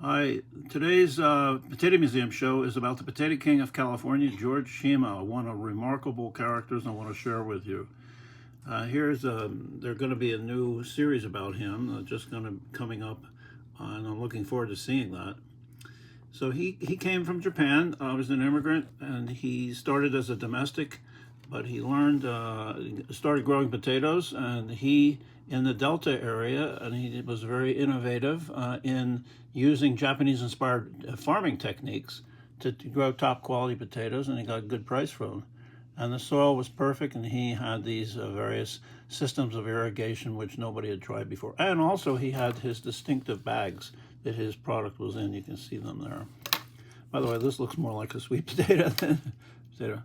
Hi, today's Potato Museum show is about the Potato King of California, George Shima, one of remarkable characters I want to share with you. There's going to be a new series about him, coming up, and I'm looking forward to seeing that. So he came from Japan, was an immigrant, and he started as a domestic, but he started growing potatoes, and in the Delta area, and he was very innovative in using Japanese-inspired farming techniques to grow top-quality potatoes, and he got a good price for them. And the soil was perfect, and he had these various systems of irrigation which nobody had tried before. And also he had his distinctive bags that his product was in. You can see them there. By the way, this looks more like a sweet potato than potato.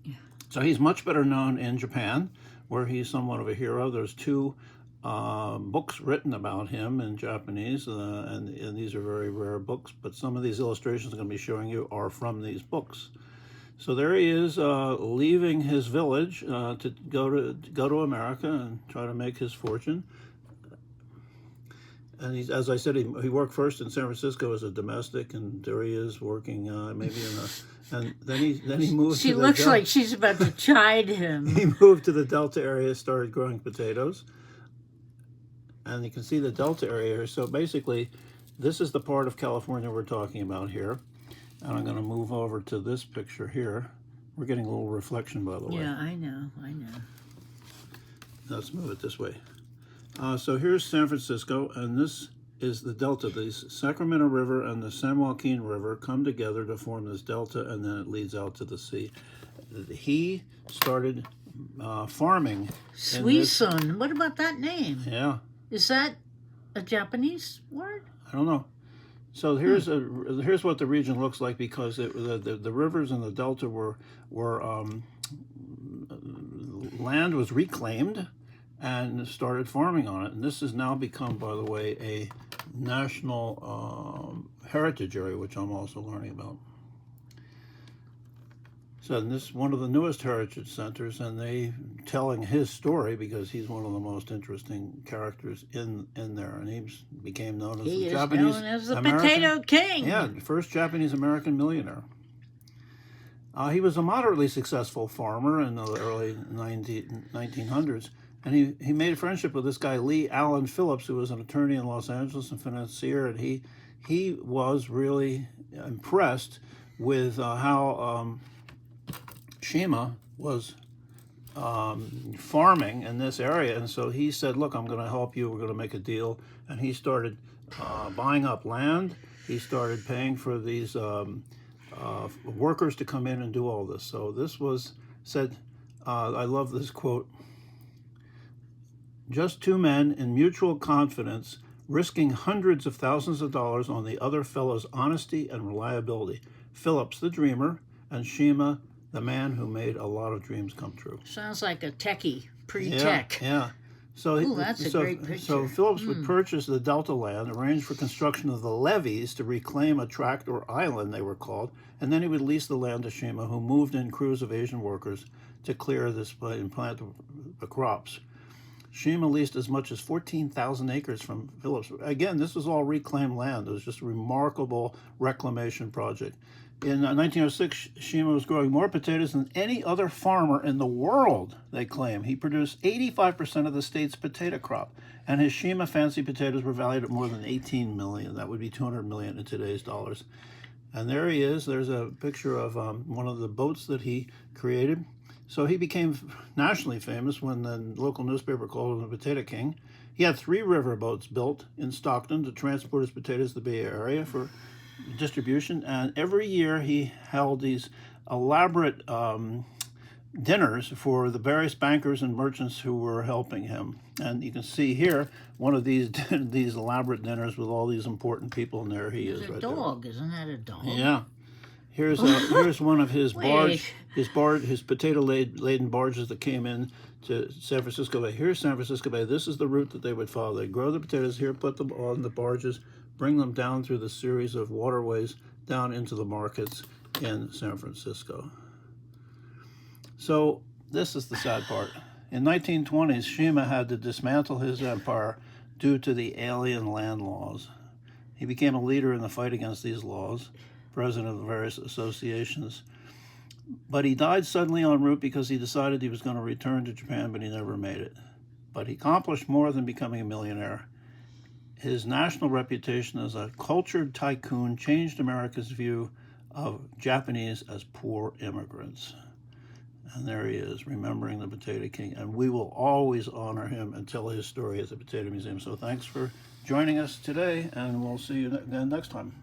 Yeah. So he's much better known in Japan, where he's somewhat of a hero. There's two books written about him in Japanese, and these are very rare books, but some of these illustrations I'm going to be showing you are from these books. So there he is, leaving his village to go to America and try to make his fortune. And as I said, he worked first in San Francisco as a domestic, and there he is working and then he moved. She looks like she's about to chide him. He moved to the Delta area, started growing potatoes, and you can see the Delta area here. So basically, this is the part of California we're talking about here. And I'm going to move over to this picture here. We're getting a little reflection, by the way. Yeah, I know. Let's move it this way. So here's San Francisco, and this is the Delta. The Sacramento River and the San Joaquin River come together to form this Delta, and then it leads out to the sea. He started farming. Sweet son. What about that name? Yeah. Is that a Japanese word? I don't know. So here's what the region looks like, because the rivers in the Delta were land was reclaimed and started farming on it, and this has now become, by the way, a national heritage area, which I'm also learning about. So this is one of the newest heritage centers, and they telling his story because he's one of the most interesting characters in there, and he became known as the Japanese known as the Potato King. Yeah, the first Japanese American millionaire. He was a moderately successful farmer in the early 1900s, and he made a friendship with this guy Lee Allen Phillips, who was an attorney in Los Angeles and financier, and he was really impressed with how Shima was farming in this area, and so he said, look, I'm going to help you, we're going to make a deal. And he started buying up land. He started paying for these workers to come in and do all this. So this was said, I love this quote, just two men in mutual confidence risking hundreds of thousands of dollars on the other fellow's honesty and reliability. Phillips, the dreamer, and Shima, the man who made a lot of dreams come true. Sounds like a techie, pre-tech. Yeah. So that's a great picture. So Phillips would purchase the Delta land, arrange for construction of the levees to reclaim a tract or island, they were called, and then he would lease the land to Shima, who moved in crews of Asian workers to clear this and plant the crops. Shima leased as much as 14,000 acres from Phillips. Again, this was all reclaimed land. It was just a remarkable reclamation project. In 1906, Shima was growing more potatoes than any other farmer in the world, they claim. He produced 85% of the state's potato crop, and his Shima fancy potatoes were valued at more than $18 million. That would be $200 million in today's dollars. And there he is. There's a picture of one of the boats that he created. So he became nationally famous when the local newspaper called him the Potato King. He had 3 river boats built in Stockton to transport his potatoes to the Bay Area for distribution, and every year he held these elaborate dinners for the various bankers and merchants who were helping him. And you can see here one of these elaborate dinners with all these important people, and there he is right there. A dog, isn't that a dog? Yeah. Here's one of his his potato-laden barges that came in to San Francisco Bay. Here's San Francisco Bay. This is the route that they would follow. They'd grow the potatoes here, put them on the barges, bring them down through the series of waterways down into the markets in San Francisco. So this is the sad part. In 1920s, Shima had to dismantle his empire due to the alien land laws. He became a leader in the fight against these laws, president of various associations. But he died suddenly en route because he decided he was going to return to Japan, but he never made it. But he accomplished more than becoming a millionaire. His national reputation as a cultured tycoon changed America's view of Japanese as poor immigrants. And there he is, remembering the Potato King. And we will always honor him and tell his story at the Potato Museum. So thanks for joining us today, and we'll see you again next time.